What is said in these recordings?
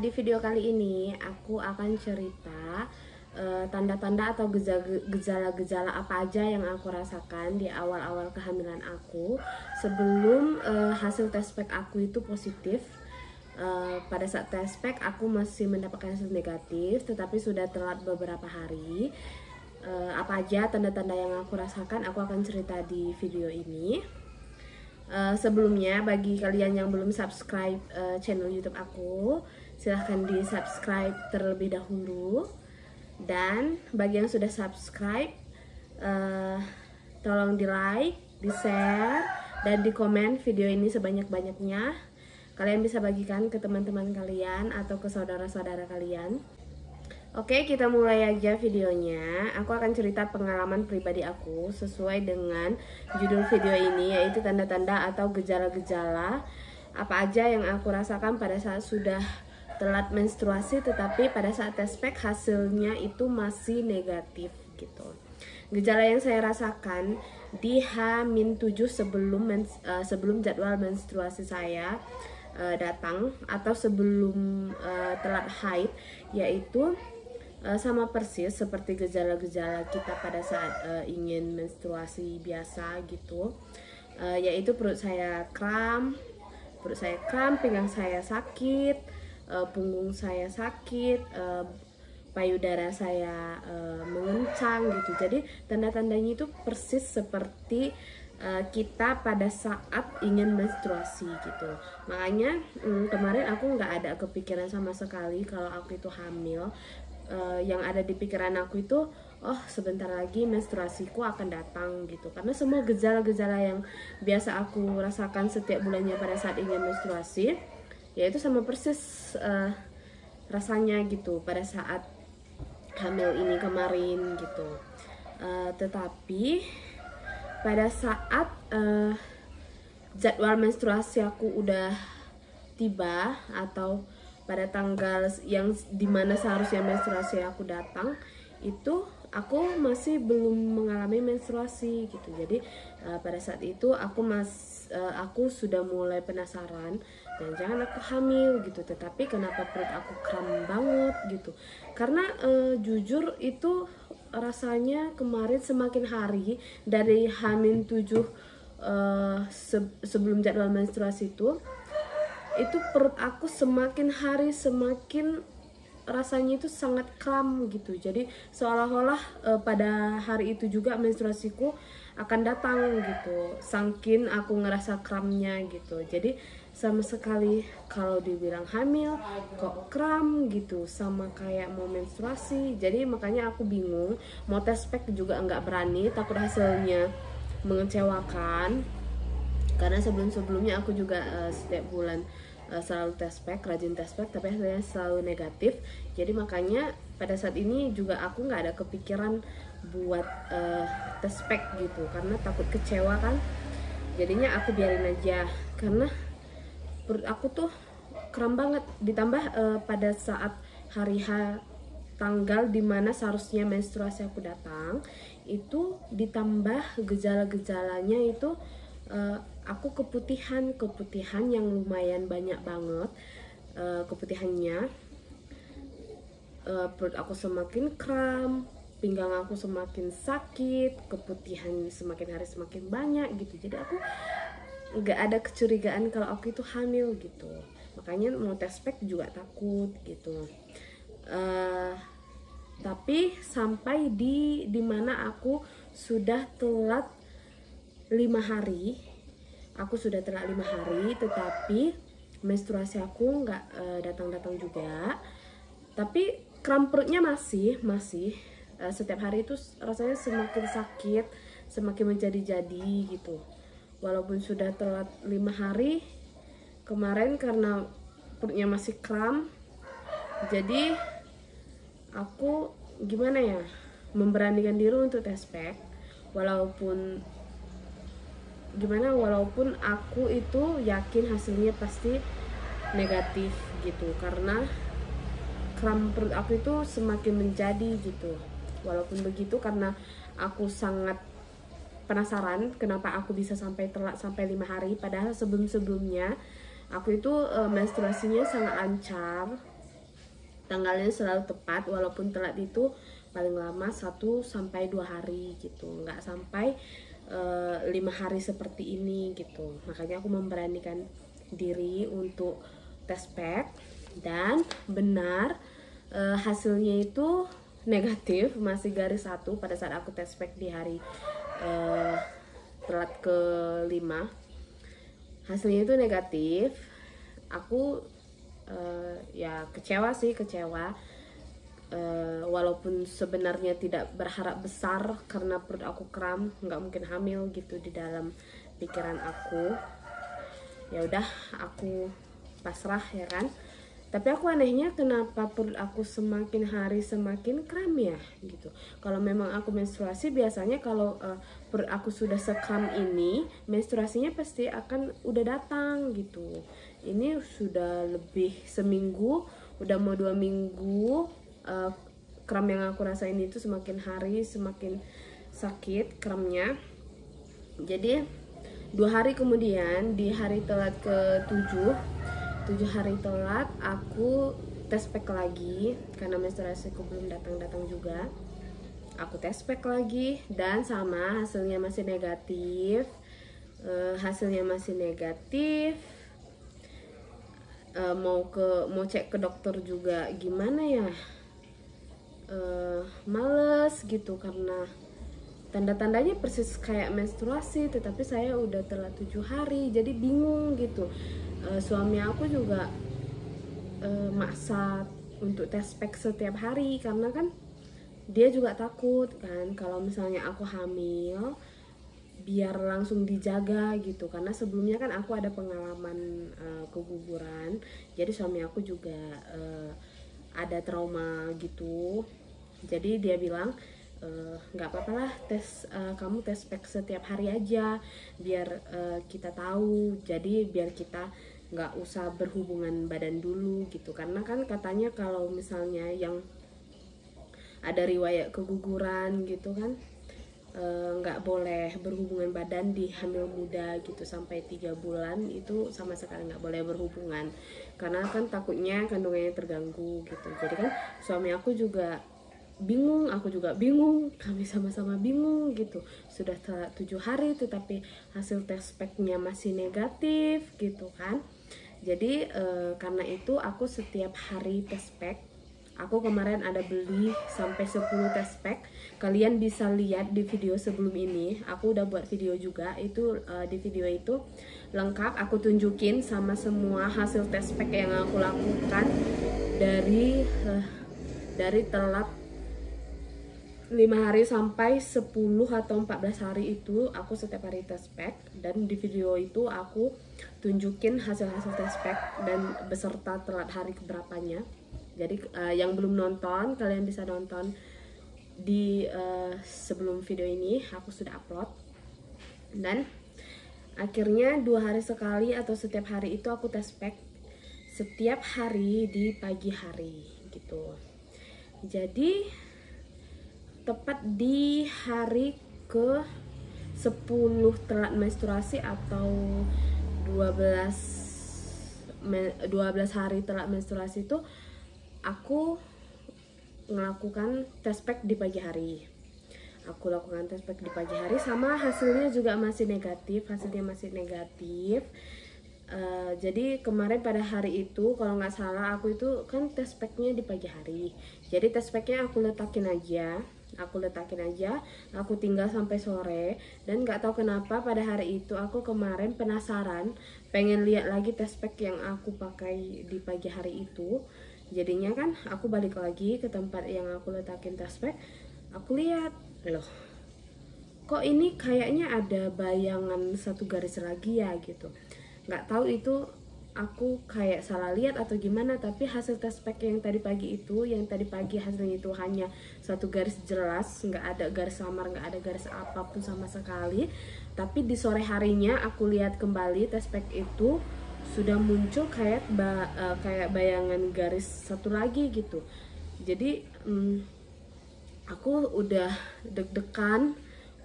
di video kali ini aku akan cerita tanda-tanda atau gejala-gejala apa aja yang aku rasakan di awal-awal kehamilan aku sebelum hasil tes pack aku itu positif. Pada saat tes pack aku masih mendapatkan hasil negatif, tetapi sudah telat beberapa hari. Apa aja tanda-tanda yang aku rasakan aku akan cerita di video ini. Sebelumnya, bagi kalian yang belum subscribe channel YouTube aku, silahkan di subscribe terlebih dahulu. Dan bagi yang sudah subscribe, tolong di like, di share, dan di komen video ini sebanyak-banyaknya. Kalian bisa bagikan ke teman-teman kalian atau ke saudara-saudara kalian. Oke, kita mulai aja videonya. Aku akan cerita pengalaman pribadi aku sesuai dengan judul video ini, yaitu tanda-tanda atau gejala-gejala apa aja yang aku rasakan pada saat sudah telat menstruasi tetapi pada saat tes pack hasilnya itu masih negatif gitu. Gejala yang saya rasakan di H-7 sebelum jadwal menstruasi saya datang atau sebelum telat haid, yaitu sama persis seperti gejala-gejala kita pada saat ingin menstruasi biasa gitu, yaitu perut saya kram, pinggang saya sakit, punggung saya sakit, payudara saya mengencang gitu. Jadi tanda-tandanya itu persis seperti kita pada saat ingin menstruasi gitu. Makanya kemarin aku nggak ada kepikiran sama sekali kalau aku itu hamil. Yang ada di pikiran aku itu, oh sebentar lagi menstruasiku akan datang gitu. Karena semua gejala-gejala yang biasa aku rasakan setiap bulannya pada saat ingin menstruasi, yaitu sama persis rasanya gitu pada saat hamil ini kemarin gitu. Tetapi pada saat jadwal menstruasi aku udah tiba atau pada tanggal yang dimana seharusnya menstruasi aku datang, itu aku masih belum mengalami menstruasi gitu. Jadi pada saat itu aku sudah mulai penasaran, dan jangan aku hamil gitu. Tetapi kenapa perut aku kram banget gitu? Karena jujur itu rasanya kemarin semakin hari dari H-7 sebelum jadwal menstruasi itu perut aku semakin hari semakin rasanya itu sangat kram gitu. Jadi seolah-olah pada hari itu juga menstruasiku akan datang gitu, saking aku ngerasa kramnya gitu. Jadi sama sekali kalau dibilang hamil kok kram gitu, sama kayak mau menstruasi. Jadi makanya aku bingung, mau tes pack juga nggak berani, takut hasilnya mengecewakan. Karena sebelum-sebelumnya aku juga setiap bulan selalu tes pack, rajin tes pack, tapi hasilnya selalu negatif. Jadi makanya pada saat ini juga aku nggak ada kepikiran buat tes pack gitu, karena takut kecewa kan. Jadinya aku biarin aja, karena perut aku tuh kram banget. Ditambah pada saat hari H, tanggal dimana seharusnya menstruasi aku datang, itu ditambah gejala-gejalanya itu aku keputihan yang lumayan banyak banget keputihannya. Perut aku semakin kram, pinggang aku semakin sakit, keputihan semakin hari semakin banyak gitu. Jadi aku nggak ada kecurigaan kalau aku itu hamil gitu. Makanya mau tes pack juga takut gitu. Tapi sampai di mana aku sudah telat 5 hari, tetapi menstruasi aku nggak datang-datang juga. Tapi kram perutnya masih setiap hari itu rasanya semakin sakit, semakin menjadi-jadi gitu. Walaupun sudah telat 5 hari kemarin, karena perutnya masih kram, jadi aku gimana ya, memberanikan diri untuk tes pack. Walaupun aku itu yakin hasilnya pasti negatif gitu, karena kram perut aku itu semakin menjadi gitu. Walaupun begitu, karena aku sangat penasaran kenapa aku bisa sampai telat sampai 5 hari, padahal sebelum-sebelumnya aku itu menstruasinya sangat lancar, tanggalnya selalu tepat, walaupun telat itu paling lama 1 sampai 2 hari gitu, nggak sampai 5 hari seperti ini gitu. Makanya aku memberanikan diri untuk tes pack, dan benar hasilnya itu negatif, masih garis 1 pada saat aku tes pack di hari telat ke-5. Hasilnya itu negatif. Aku ya kecewa sih, walaupun sebenarnya tidak berharap besar karena perut aku kram, nggak mungkin hamil gitu di dalam pikiran aku. Ya udah, aku pasrah ya kan. Tapi aku anehnya kenapa perut aku semakin hari semakin kram ya gitu. Kalau memang aku menstruasi, biasanya kalau perut aku sudah sekram ini, menstruasinya pasti akan udah datang gitu. Ini sudah lebih seminggu, udah mau 2 minggu. Kram yang aku rasain itu semakin hari semakin sakit kramnya. Jadi 2 hari kemudian, di hari telat ke-7, 7 hari telat, aku tes pack lagi karena menstruasiku belum datang-datang juga. Aku tes pack lagi dan sama, hasilnya masih negatif. Mau cek ke dokter juga gimana ya, males gitu karena tanda-tandanya persis kayak menstruasi, tetapi saya udah telat 7 hari, jadi bingung gitu. Suami aku juga maksa untuk tes pack setiap hari karena kan dia juga takut kan kalau misalnya aku hamil biar langsung dijaga gitu, karena sebelumnya kan aku ada pengalaman keguguran, jadi suami aku juga ada trauma gitu. Jadi dia bilang nggak apa-apa lah, kamu tes pack setiap hari aja biar kita tahu, jadi biar kita nggak usah berhubungan badan dulu gitu, karena kan katanya kalau misalnya yang ada riwayat keguguran gitu kan nggak boleh berhubungan badan di hamil muda gitu, sampai 3 bulan itu sama sekali nggak boleh berhubungan karena kan takutnya kandungannya terganggu gitu. Jadi kan suami aku juga bingung, aku juga bingung, kami sama-sama bingung gitu. Sudah 7 hari tetapi hasil tes packnya masih negatif gitu kan. Jadi karena itu aku setiap hari tes pack. Aku kemarin ada beli sampai 10 tes pack. Kalian bisa lihat di video sebelum ini. Aku udah buat video juga. Itu di video itu lengkap aku tunjukin sama semua hasil tes pack yang aku lakukan dari telat 5 hari sampai 10 atau 14 hari itu aku setiap hari tes pack, dan di video itu aku tunjukin hasil-hasil tes pack dan beserta telat hari keberapanya. Jadi yang belum nonton, kalian bisa nonton di sebelum video ini, aku sudah upload. Dan akhirnya 2 hari sekali atau setiap hari itu aku tes pack, setiap hari di pagi hari gitu. Jadi tepat di hari ke 10 telat menstruasi atau 12 hari telat menstruasi itu aku melakukan tes pack di pagi hari. Aku lakukan tes pack di pagi hari, sama hasilnya juga masih negatif. Jadi kemarin pada hari itu kalau nggak salah aku itu kan tes packnya di pagi hari. Jadi tes packnya aku letakin aja, aku tinggal sampai sore. Dan nggak tahu kenapa pada hari itu aku kemarin penasaran, pengen lihat lagi tes pack yang aku pakai di pagi hari itu. Jadinya kan aku balik lagi ke tempat yang aku letakin tes pack. Aku lihat, loh kok ini kayaknya ada bayangan 1 garis lagi ya gitu. Nggak tahu itu aku kayak salah lihat atau gimana, tapi hasil tes pack yang tadi pagi hasilnya itu hanya 1 garis jelas, nggak ada garis samar, nggak ada garis apapun sama sekali. Tapi di sore harinya aku lihat kembali tes pack itu sudah muncul kayak bayangan garis 1 lagi gitu. Jadi aku udah deg-degan,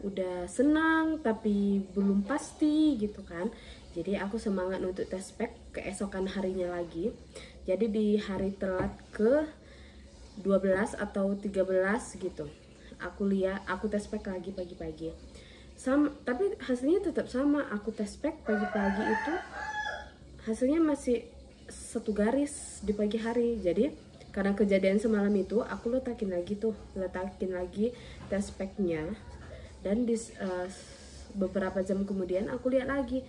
udah senang tapi belum pasti gitu kan. Jadi aku semangat untuk tes pack keesokan harinya lagi. Jadi di hari telat ke 12 atau 13 gitu. Aku tes pack lagi pagi-pagi. Sama, tapi hasilnya tetap sama. Aku tes pack pagi-pagi itu hasilnya masih 1 garis di pagi hari. Jadi karena kejadian semalam itu, aku letakin lagi tes packnya, dan di beberapa jam kemudian aku lihat lagi,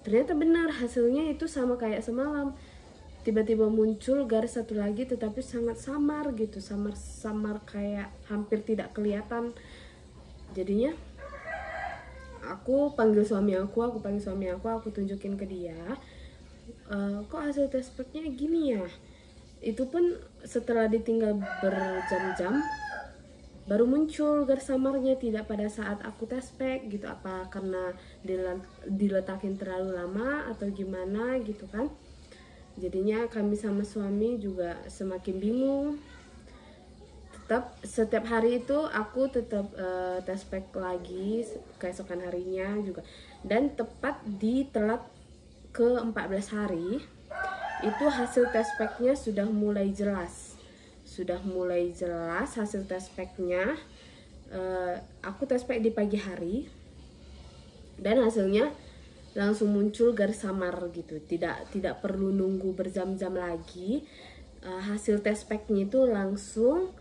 ternyata benar hasilnya itu sama kayak semalam. Tiba-tiba muncul garis satu lagi, tetapi sangat samar gitu, samar kayak hampir tidak kelihatan. Jadinya aku panggil suami aku tunjukin ke dia, kok hasil tes packnya gini ya. Itu pun setelah ditinggal berjam-jam baru muncul garis samarnya, tidak pada saat aku tes pack gitu. Apa karena diletakin terlalu lama atau gimana gitu kan. Jadinya kami sama suami juga semakin bingung. Setiap hari itu aku tetap tes pack lagi keesokan harinya juga, dan tepat di telat ke 14 hari itu hasil tes packnya sudah mulai jelas hasil tes packnya. Aku tes pack di pagi hari dan hasilnya langsung muncul garis samar gitu, tidak perlu nunggu berjam-jam lagi. Hasil tes packnya itu langsung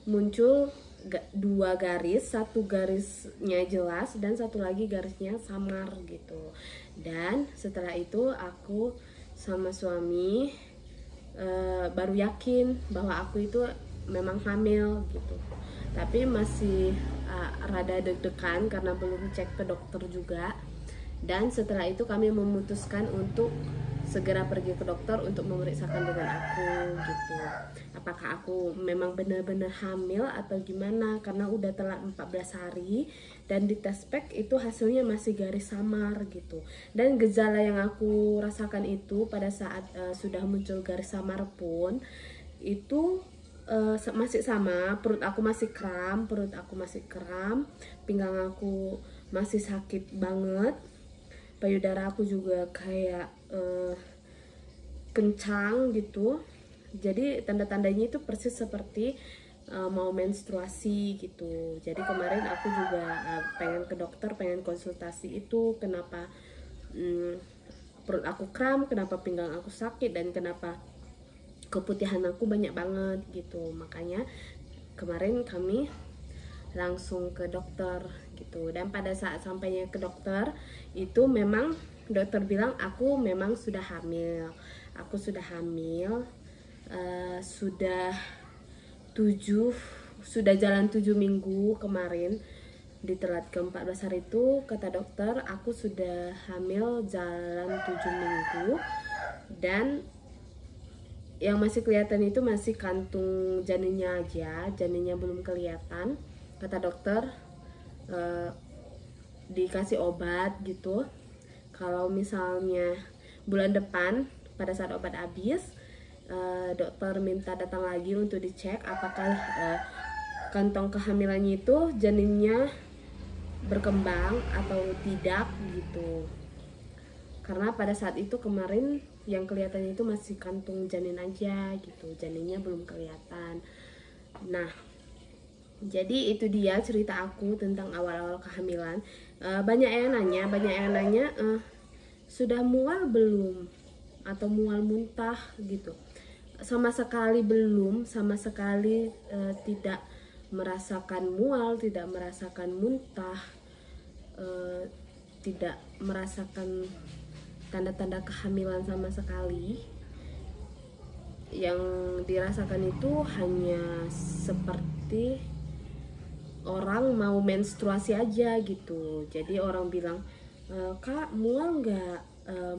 muncul 2 garis, 1 garisnya jelas dan 1 lagi garisnya samar gitu. Dan setelah itu aku sama suami baru yakin bahwa aku itu memang hamil gitu. Tapi masih rada deg-degan karena belum cek ke dokter juga. Dan setelah itu kami memutuskan untuk segera pergi ke dokter untuk memeriksakan dengan aku gitu. Apakah aku memang benar-benar hamil atau gimana, karena udah telat 14 hari dan di tes pack itu hasilnya masih garis samar gitu. Dan gejala yang aku rasakan itu pada saat sudah muncul garis samar pun itu masih sama. Perut aku masih kram, pinggang aku masih sakit banget, payudara aku juga kayak kencang gitu. Jadi tanda-tandanya itu persis seperti mau menstruasi gitu. Jadi kemarin aku juga pengen ke dokter, pengen konsultasi itu kenapa perut aku kram, kenapa pinggang aku sakit, dan kenapa keputihan aku banyak banget gitu. Makanya kemarin kami langsung ke dokter gitu. Dan pada saat sampainya ke dokter itu memang dokter bilang aku memang sudah hamil. Aku sudah hamil, sudah jalan 7 minggu kemarin. Di telat ke 14 hari itu kata dokter aku sudah hamil jalan 7 minggu, dan yang masih kelihatan itu masih kantung janinnya aja, janinnya belum kelihatan. Kata dokter dikasih obat gitu. Kalau misalnya bulan depan pada saat obat habis, dokter minta datang lagi untuk dicek apakah kantong kehamilannya itu janinnya berkembang atau tidak gitu. Karena pada saat itu kemarin yang kelihatannya itu masih kantung janin aja gitu, janinnya belum kelihatan. Nah, jadi itu dia cerita aku tentang awal-awal kehamilan. Banyak yang nanya sudah mual belum atau mual muntah gitu. Sama sekali belum, sama sekali tidak merasakan mual, tidak merasakan muntah, tidak merasakan tanda-tanda kehamilan sama sekali. Yang dirasakan itu hanya seperti orang mau menstruasi aja gitu. Jadi orang bilang, "Kak, mual nggak?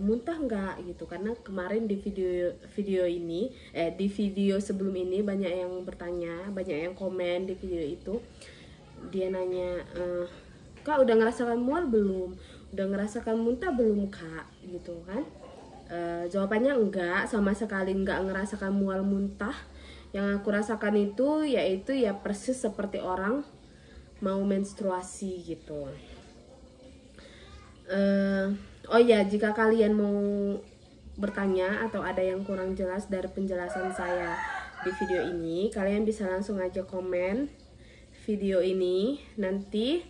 Muntah nggak?" gitu. Karena kemarin di video ini, di video sebelum ini banyak yang bertanya, banyak yang komen di video itu. Dia nanya, "Kak, udah ngerasakan mual belum? Udah ngerasakan muntah belum, Kak?" gitu kan. Jawabannya enggak, sama sekali enggak ngerasakan mual muntah. Yang aku rasakan itu yaitu ya persis seperti orang mau menstruasi gitu. Oh ya, jika kalian mau bertanya atau ada yang kurang jelas dari penjelasan saya di video ini, kalian bisa langsung aja komen video ini. Nanti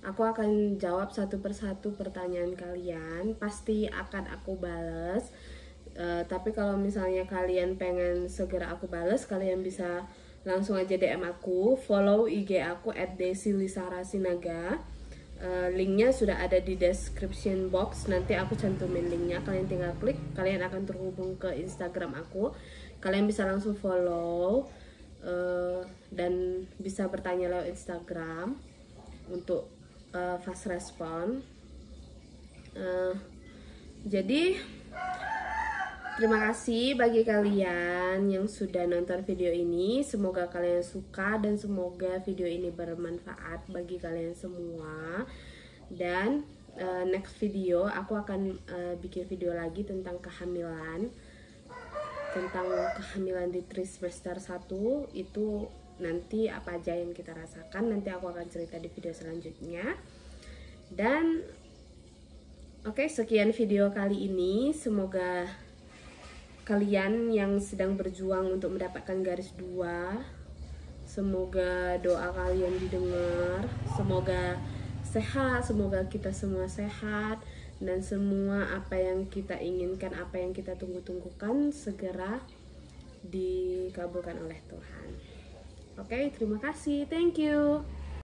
aku akan jawab satu persatu pertanyaan kalian, pasti akan aku bales. Tapi kalau misalnya kalian pengen segera aku bales, kalian bisa langsung aja DM aku, follow IG aku @desilisarasinaga. Linknya sudah ada di description box, nanti aku cantumin linknya, kalian tinggal klik, kalian akan terhubung ke Instagram aku, kalian bisa langsung follow dan bisa bertanya lewat Instagram untuk fast respon. Jadi terima kasih bagi kalian yang sudah nonton video ini. Semoga kalian suka dan semoga video ini bermanfaat bagi kalian semua. Dan next video aku akan bikin video lagi tentang kehamilan. Tentang kehamilan di trimester 1 itu nanti apa aja yang kita rasakan. Nanti aku akan cerita di video selanjutnya. Dan oke, sekian video kali ini. Semoga kalian yang sedang berjuang untuk mendapatkan garis 2, semoga doa kalian didengar, semoga sehat, semoga kita semua sehat, dan semua apa yang kita inginkan, apa yang kita tunggu-tunggukan segera dikabulkan oleh Tuhan. Oke, terima kasih, thank you.